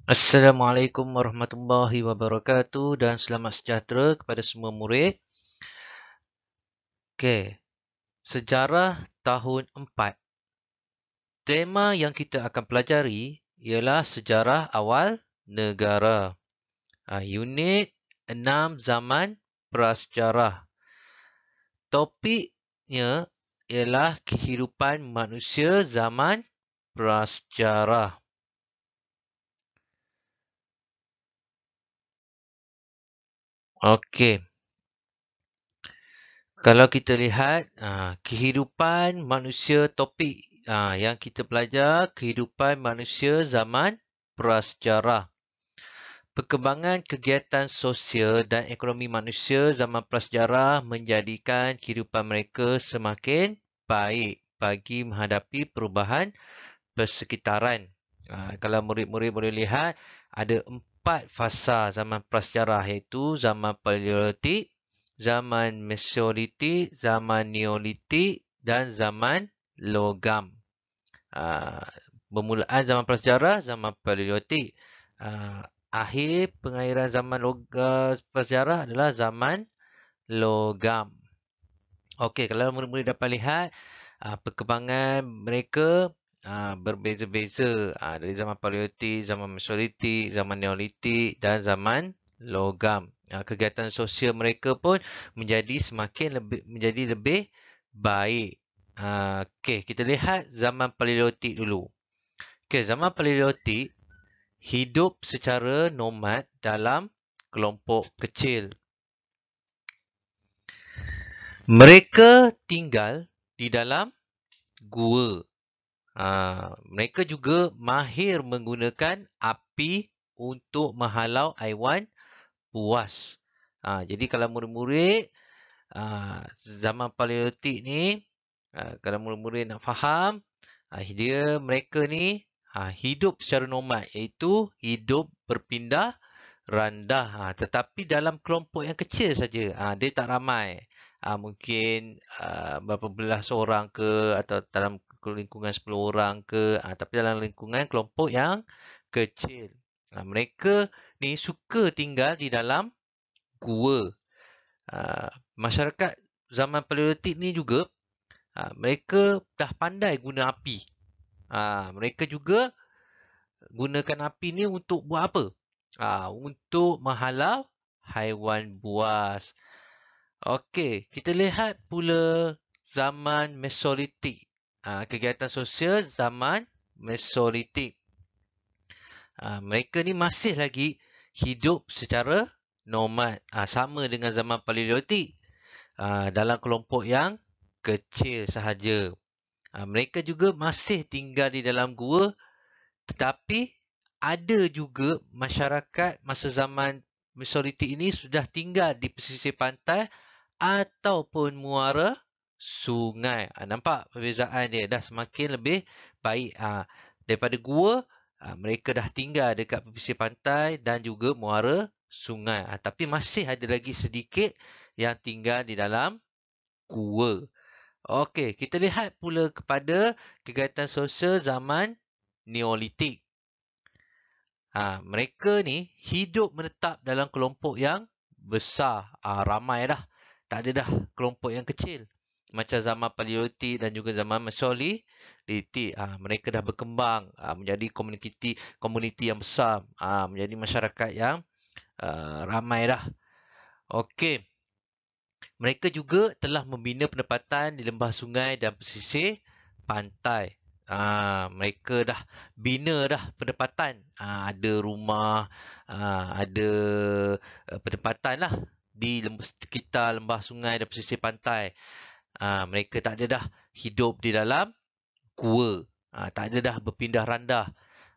Assalamualaikum warahmatullahi wabarakatuh dan selamat sejahtera kepada semua murid. Okey, sejarah tahun 4. Tema yang kita akan pelajari ialah sejarah awal negara. Unit 6 zaman prasejarah. Topiknya ialah kehidupan manusia zaman prasejarah. Okey. Kalau kita lihat kehidupan manusia topik yang kita belajar kehidupan manusia zaman prasejarah. Perkembangan kegiatan sosial dan ekonomi manusia zaman prasejarah menjadikan kehidupan mereka semakin baik bagi menghadapi perubahan persekitaran. Kalau murid-murid boleh lihat ada 4 fasa zaman prasejarah iaitu zaman Paleolitik, zaman Mesolitik, zaman Neolitik dan zaman Logam. Permulaan zaman prasejarah zaman Paleolitik. Akhir pengakhiran zaman prasejarah adalah zaman Logam. Okey, kalau murid-murid dapat lihat perkembangan mereka berbeza-beza dari zaman Paleolitik, zaman Mesolitik, zaman Neolitik dan zaman Logam. Kegiatan sosial mereka pun menjadi lebih baik. Okey, kita lihat zaman Paleolitik dulu. Okey, zaman Paleolitik hidup secara nomad dalam kelompok kecil. Mereka tinggal di dalam gua. Mereka juga mahir menggunakan api untuk menghalau haiwan buas. Jadi kalau murid-murid zaman Paleolitik ni, kalau murid-murid nak faham, mereka ni hidup secara nomad, iaitu hidup berpindah randah. Tetapi dalam kelompok yang kecil saja. Dia tak ramai. Mungkin berapa belas orang ke atau dalam lingkungan 10 orang ke. Tapi dalam lingkungan kelompok yang kecil. Mereka ni suka tinggal di dalam gua. Masyarakat zaman Paleolitik ni juga mereka dah pandai guna api. Mereka juga gunakan api ni untuk buat apa? Untuk menghalau haiwan buas. Okey, kita lihat pula zaman Mesolitik. Kegiatan sosial zaman Mesolitik. Mereka ni masih lagi hidup secara nomad. Sama dengan zaman Paleolitik. Dalam kelompok yang kecil sahaja. Mereka juga masih tinggal di dalam gua, tetapi ada juga masyarakat masa zaman Mesolitik ini sudah tinggal di pesisir pantai ataupun muara sungai. Nampak perbezaan dia dah semakin lebih baik. Daripada gua, mereka dah tinggal dekat pesisir pantai dan juga muara sungai. Tapi masih ada lagi sedikit yang tinggal di dalam gua. Okey, kita lihat pula kepada kegiatan sosial zaman Neolitik. Mereka ni hidup menetap dalam kelompok yang besar. Ramai dah. Tak ada dah kelompok yang kecil. Macam zaman Paleolitik dan juga zaman Mesolitik. Mereka dah berkembang menjadi komuniti yang besar. Menjadi masyarakat yang ramai dah. Okey. Mereka juga telah membina penempatan di lembah sungai dan pesisir pantai. Mereka dah bina dah penempatan. Ada rumah, ada penempatan lah di sekitar lembah sungai dan pesisir pantai. Mereka tak ada dah hidup di dalam gua. Tak ada dah berpindah randah.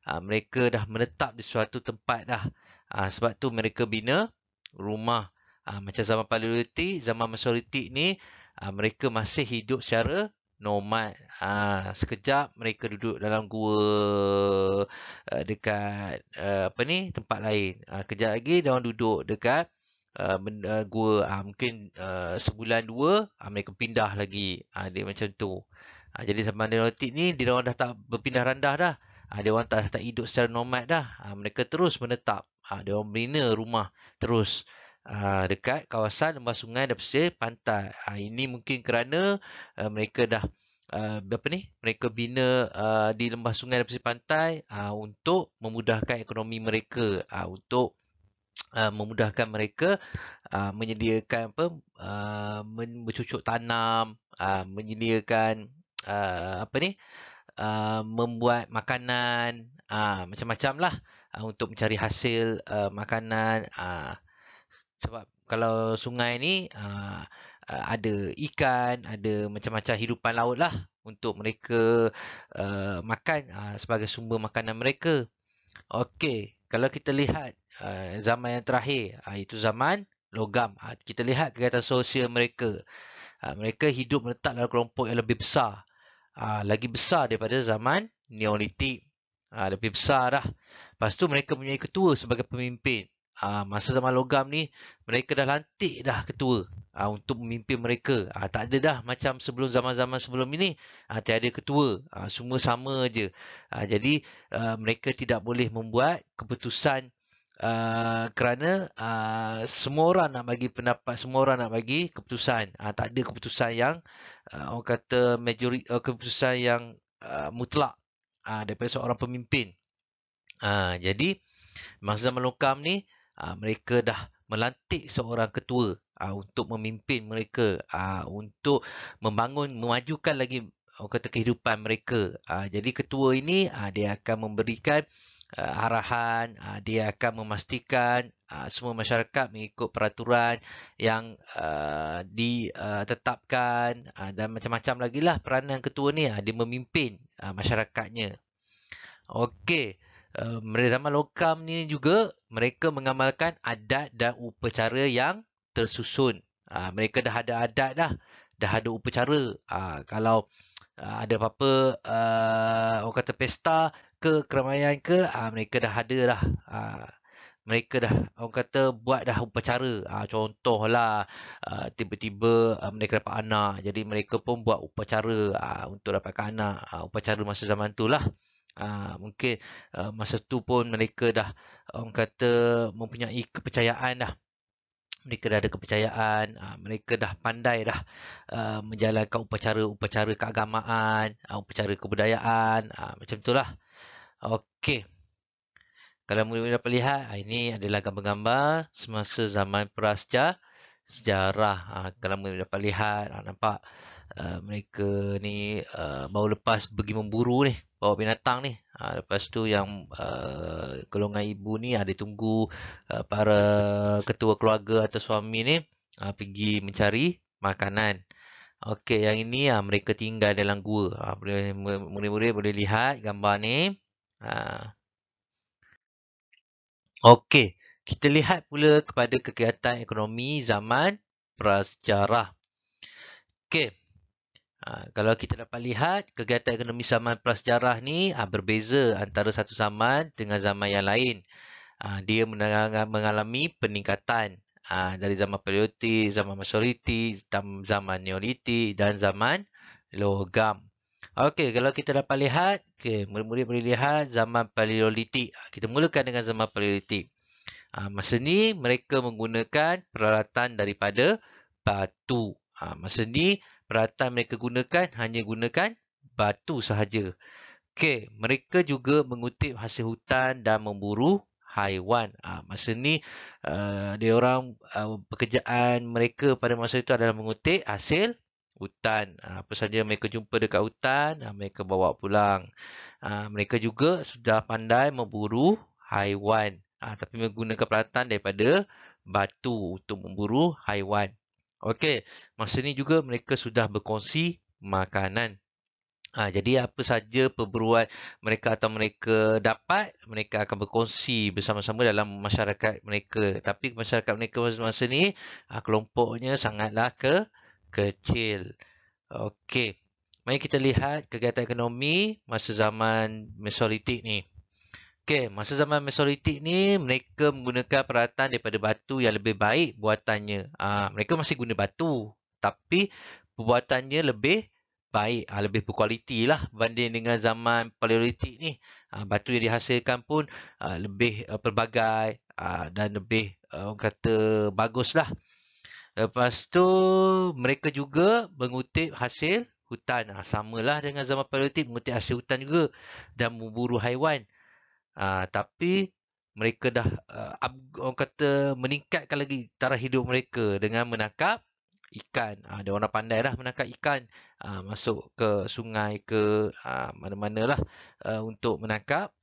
Mereka dah menetap di suatu tempat dah. Sebab tu mereka bina rumah. Macam zaman Paleolitik, zaman Mesolitik ni, mereka masih hidup secara nomad. Sekejap mereka duduk dalam gua dekat tempat lain. Kejap lagi dia orang duduk dekat gua. Mungkin sebulan dua mereka pindah lagi. Dia macam tu. Jadi zaman Neolitik ni dia orang dah tak berpindah randah dah. Dia orang tak hidup secara nomad dah. Mereka terus menetap. Dia orang bina rumah terus dekat kawasan lembah sungai dan pesisir pantai. Ini mungkin kerana mereka dah apa ni? Mereka bina di lembah sungai dan pesisir pantai untuk memudahkan ekonomi mereka, untuk memudahkan mereka menyediakan bercucuk tanam, menyediakan apa ni? Membuat makanan, macam-macam lah untuk mencari hasil makanan. Sebab kalau sungai ni ada ikan, ada macam-macam hidupan laut lah untuk mereka makan sebagai sumber makanan mereka. Okey, kalau kita lihat zaman yang terakhir, itu zaman logam. Kita lihat kegiatan sosial mereka. Mereka hidup menetap dalam kelompok yang lebih besar. Lagi besar daripada zaman Neolitik. Lebih besar dah. Lepas tu mereka mempunyai ketua sebagai pemimpin. Masa zaman logam ni, mereka dah lantik dah ketua untuk memimpin mereka. Tak ada dah macam sebelum zaman-zaman sebelum ini. Tiada ketua. Semua sama je. Jadi, mereka tidak boleh membuat keputusan kerana semua orang nak bagi pendapat, semua orang nak bagi keputusan. Tak ada keputusan yang orang kata keputusan yang mutlak daripada seorang pemimpin. Jadi masa zaman lokam ni mereka dah melantik seorang ketua untuk memimpin mereka, untuk memajukan lagi orang kata kehidupan mereka. Jadi ketua ini dia akan memberikan arahan, dia akan memastikan semua masyarakat mengikut peraturan yang ditetapkan, dan macam-macam lagi lah peranan ketua ni. Dia memimpin masyarakatnya. Okey, zaman lokam ni juga mereka mengamalkan adat dan upacara yang tersusun. Mereka dah ada adat dah ada upacara. Kalau ada apa-apa orang kata pesta ke keramaian ke, mereka dah ada dah. Mereka dah orang kata buat dah upacara. Contohlah tiba-tiba mereka dapat anak, jadi mereka pun buat upacara untuk dapatkan anak. Upacara masa zaman tu lah. Mungkin masa tu pun mereka dah orang kata mempunyai kepercayaan dah. Mereka dah ada kepercayaan, mereka dah pandai dah menjalankan upacara-upacara keagamaan, upacara kebudayaan, macam itulah. Okey. Kalau murid dapat lihat, ini adalah gambar-gambar semasa zaman prasejarah. Kalau murid dapat lihat, nampak mereka ni baru lepas pergi memburu ni, bawa binatang ni. Lepas tu yang golongan ibu ni ada tunggu para ketua keluarga atau suami ni pergi mencari makanan. Okey, yang ini mereka tinggal dalam gua. Murid-murid boleh lihat gambar ni. Okey, kita lihat pula kepada kegiatan ekonomi zaman prasejarah. Okey. Kalau kita dapat lihat, kegiatan ekonomi zaman prasejarah ni berbeza antara satu zaman dengan zaman yang lain. Dia mengalami peningkatan dari zaman Paleolitik, zaman Mesolitik, zaman Neolitik dan zaman logam. Okey, kalau kita dapat lihat, murid-murid boleh lihat zaman Paleolitik. Kita mulakan dengan zaman Paleolitik. Masa ni mereka menggunakan peralatan daripada batu. Masa ni peralatan mereka gunakan hanya gunakan batu sahaja. Okey, mereka juga mengutip hasil hutan dan memburu haiwan. Masa ni dia orang pekerjaan mereka pada masa itu adalah mengutip hasil hutan. Apa saja mereka jumpa dekat hutan, mereka bawa pulang. Mereka juga sudah pandai memburu haiwan, tapi menggunakan peralatan daripada batu untuk memburu haiwan. Okey, masa ni juga mereka sudah berkongsi makanan. Jadi apa saja perburuan mereka atau mereka dapat, mereka akan berkongsi bersama-sama dalam masyarakat mereka. Tapi masyarakat mereka masa ni kelompoknya sangatlah kecil. Okey, mari kita lihat kegiatan ekonomi masa zaman Mesolitik ni. Okey, masa zaman Mesolitik ni mereka menggunakan peralatan daripada batu yang lebih baik buatannya. Mereka masih guna batu, tapi perbuatannya lebih baik, lebih berkualiti lah berbanding dengan zaman Paleolitik ni. Batu yang dihasilkan pun lebih pelbagai dan lebih orang kata bagus lah. Lepas tu mereka juga mengutip hasil hutan. Samalah dengan zaman Paleolitik, mengutip hasil hutan juga dan memburu haiwan. Tapi mereka dah orang kata meningkatkan lagi taraf hidup mereka dengan menangkap ikan. Dia orang dah pandai dah menangkap ikan. Masuk ke sungai ke mana-mana lah untuk menangkap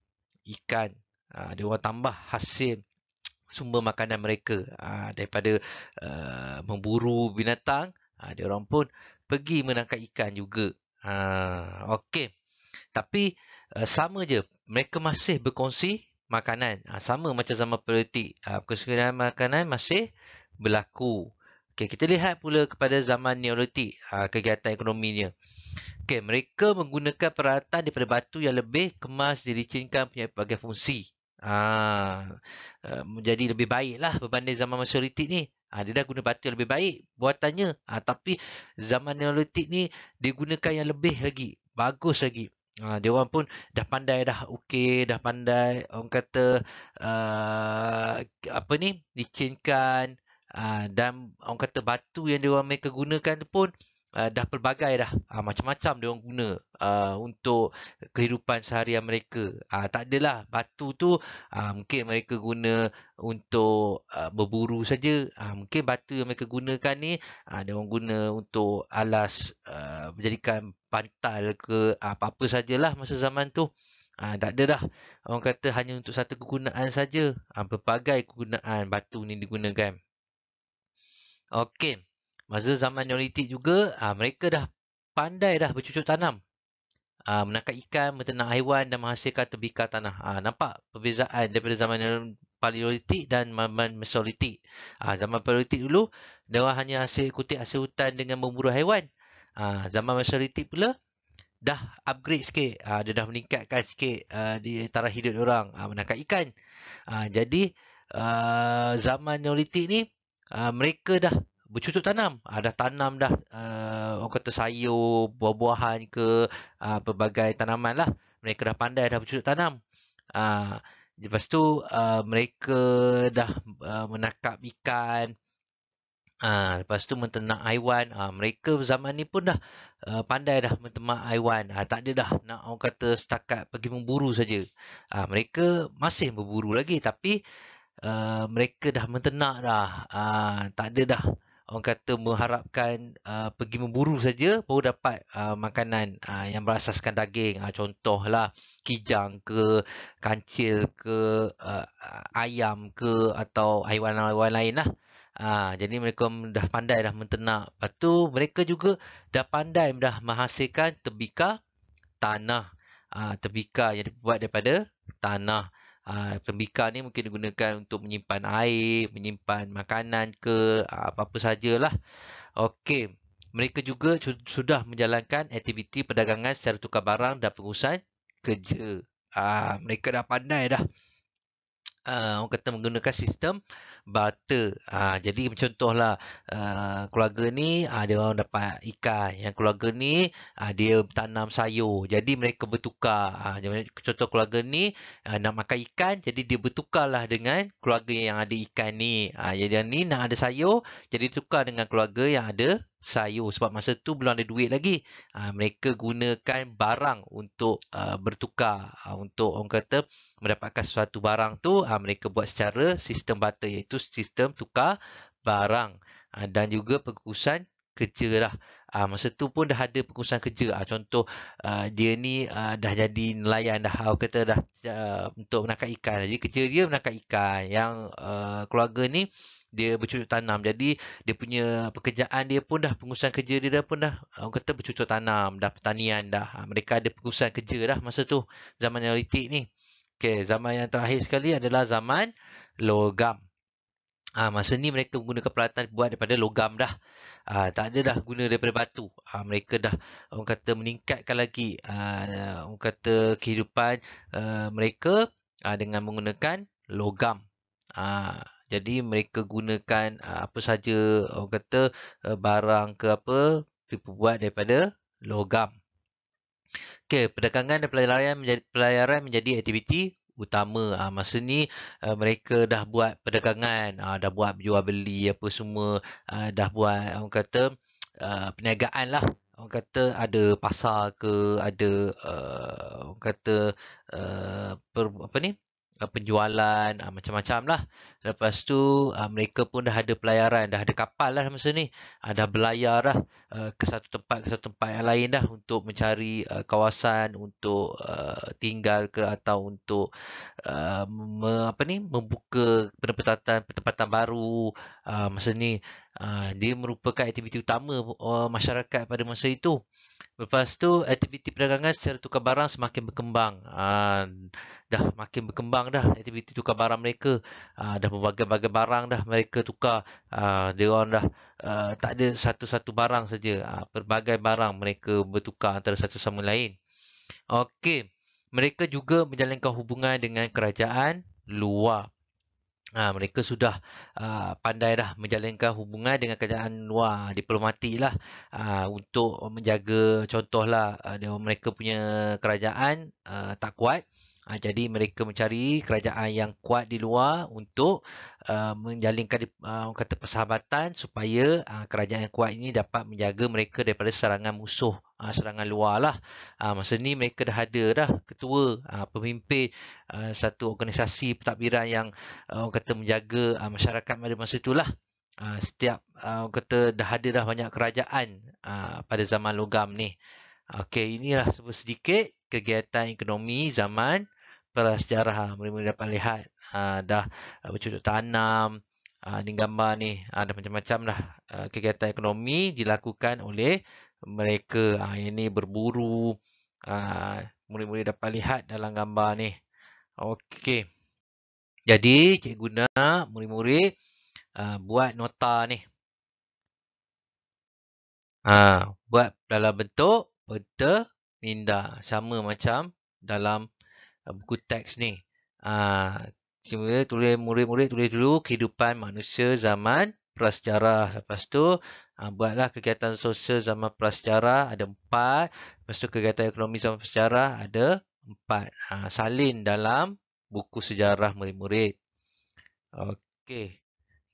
ikan. Dia orang tambah hasil sumber makanan mereka daripada memburu binatang. Dia orang pun pergi menangkap ikan juga. Okey. Tapi sama je, mereka masih berkongsi makanan. Sama macam zaman Paleolitik. Perkongsian makanan masih berlaku. Okay, kita lihat pula kepada zaman Neolitik, kegiatan ekonominya. Okay, mereka menggunakan peralatan daripada batu yang lebih kemas, dilicinkan, punya pelbagai fungsi. Menjadi lebih baiklah berbanding zaman Mesolith ni. Dia dah guna batu yang lebih baik buatannya. Tapi zaman Neolitik ni dia gunakan yang lebih lagi, bagus lagi. Dia orang pun dah pandai dah okey, dah pandai orang kata apa ni, licinkan dan orang kata batu yang dia orang mereka gunakan tu pun dah pelbagai dah. Macam-macam dia orang guna untuk kehidupan seharian mereka. Tak adalah batu tu mungkin mereka guna untuk berburu saja. Mungkin batu yang mereka gunakan ni dia orang guna untuk alas menjadikan pantal ke apa-apa sajalah masa zaman tu. Tak ada dah. Orang kata hanya untuk satu kegunaan saja. Berbagai kegunaan batu ni digunakan. Okey. Masa zaman Neolitik juga, mereka dah pandai dah bercucuk tanam. Menangkap ikan, menternak haiwan dan menghasilkan tebikar tanah. Nampak perbezaan daripada zaman Paleolitik dan zaman Mesolitik. Zaman Paleolitik dulu, dia orang hanya kutip hasil hutan dengan memburu haiwan. Zaman Mesolitik pula, dah upgrade sikit. Dia dah meningkatkan sikit di taraf hidup orang, menangkap ikan. Jadi, zaman Neolitik ni, mereka dah bercucuk tanam. Dah tanam dah orang kata sayur, buah-buahan ke pelbagai tanaman lah. Mereka dah pandai dah bercucuk tanam. Lepas tu mereka dah menangkap ikan. Lepas tu menternak haiwan. Mereka zaman ni pun dah pandai dah menternak haiwan. Tak ada dah nak orang kata setakat pergi memburu saja. Mereka masih berburu lagi tapi mereka dah menternak dah. Tak ada dah orang kata mengharapkan pergi memburu saja baru dapat makanan yang berasaskan daging. Contohlah kijang ke, kancil ke, ayam ke atau haiwan-haiwan lain lah. Jadi mereka dah pandai dah menternak. Lepas tu mereka juga dah pandai dah menghasilkan tebikar tanah. Tebikar yang dibuat daripada tanah. Tembikar ni mungkin digunakan untuk menyimpan air, menyimpan makanan ke, apa-apa sajalah. Okey. Mereka juga sudah menjalankan aktiviti perdagangan secara tukar barang dan pengurusan kerja. Mereka dah pandai dah orang kata menggunakan sistem barter. Jadi contohlah keluarga ni dia orang dapat ikan, yang keluarga ni dia tanam sayur. Jadi mereka bertukar. Contoh keluarga ni nak makan ikan, jadi dia bertukarlah dengan keluarga yang ada ikan ni. Jadi yang ni nak ada sayur, jadi tukar dengan keluarga yang ada sayur. Sebab masa tu belum ada duit lagi. Mereka gunakan barang untuk bertukar. Untuk orang kata mendapatkan sesuatu barang tu, mereka buat secara sistem barter, iaitu sistem tukar barang. Dan juga pengurusan kerja lah. Masa tu pun dah ada pengurusan kerja. Contoh dia ni dah jadi nelayan dah. Kata dah untuk menangkap ikan. Jadi kerja dia menangkap ikan. Yang keluarga ni dia bercucuk tanam. Jadi dia punya pekerjaan dia pun dah, pengurusan kerja dia dah pun dah orang kata bercucuk tanam, dah pertanian dah. Mereka ada pengurusan kerja dah masa tu, zaman Neolitik ni. Okey, zaman yang terakhir sekali adalah zaman logam. Masa ni mereka menggunakan peralatan buat daripada logam dah. Tak ada dah guna daripada batu. Mereka dah orang kata meningkatkan lagi orang kata kehidupan mereka dengan menggunakan logam. Jadi mereka gunakan apa saja orang kata barang ke apa dibuat daripada logam. Okey, perdagangan dan pelayaran menjadi aktiviti utama. Masa ni mereka dah buat perdagangan, dah buat jual beli apa semua, dah buat orang kata perniagaan lah. Orang kata ada pasar ke, ada orang kata apa ni? Penjualan macam-macam lah. Lepas tu mereka pun dah ada pelayaran, dah ada kapal lah masa ni. Dah berlayar dah ke satu tempat yang lain dah untuk mencari kawasan untuk tinggal ke atau untuk apa ni membuka penempatan baru masa ni. Dia merupakan aktiviti utama masyarakat pada masa itu. Lepas tu aktiviti perdagangan secara tukar barang semakin berkembang. Dah makin berkembang dah aktiviti tukar barang mereka. Dah berbagai-bagai barang dah mereka tukar. Dia orang dah tak ada satu-satu barang saja. Pelbagai barang mereka bertukar antara satu sama lain. Okey. Mereka juga menjalinkan hubungan dengan kerajaan luar. Mereka sudah pandai dah menjalinkan hubungan dengan kerajaan luar, diplomatik lah, untuk menjaga, contohlah mereka punya kerajaan tak kuat. Jadi mereka mencari kerajaan yang kuat di luar untuk menjalinkan orang kata persahabatan supaya kerajaan yang kuat ini dapat menjaga mereka daripada serangan musuh, serangan luar lah. Masa ni mereka dah ada dah ketua, pemimpin satu organisasi pentadbiran yang orang kata menjaga masyarakat pada masa itulah. Setiap orang kata dah ada dah banyak kerajaan pada zaman logam ni. Okey, inilah sedikit kegiatan ekonomi zaman prasejarah. Mula-mula dapat lihat dah bercocok tanam. Ni gambar ni ada macam-macam dah kegiatan ekonomi dilakukan oleh mereka. Ini berburu. Mula-mula dapat lihat dalam gambar ni. Okey. Jadi cikgu guna murid-murid buat nota ni. Buat dalam bentuk peta minda. Sama macam dalam buku teks ni. Murid-murid tulis dulu kehidupan manusia zaman prasejarah. Lepas tu buatlah kegiatan sosial zaman prasejarah ada 4. Lepas tu kegiatan ekonomi zaman prasejarah ada 4. Salin dalam buku sejarah murid-murid. Okey.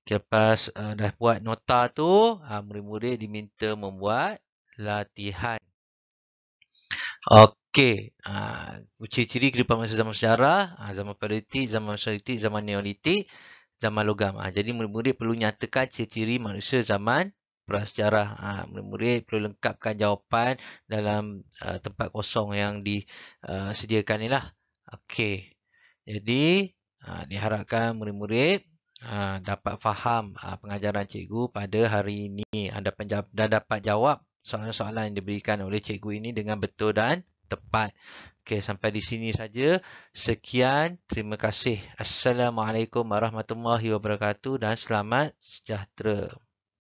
Lepas dah buat nota tu, murid-murid diminta membuat latihan. Okey. Ciri-ciri kehidupan masa zaman sejarah, zaman paleolitik, zaman mesolitik, zaman neolitik, zaman logam. Jadi murid-murid perlu nyatakan ciri-ciri manusia zaman prasejarah. Murid-murid perlu lengkapkan jawapan dalam tempat kosong yang disediakan ni lah. Okey. Jadi diharapkan murid-murid dapat faham pengajaran cikgu pada hari ini. Dan dapat jawab soalan-soalan yang diberikan oleh cikgu ini dengan betul dan tepat. Okey, sampai di sini saja. Sekian, terima kasih. Assalamualaikum warahmatullahi wabarakatuh dan selamat sejahtera.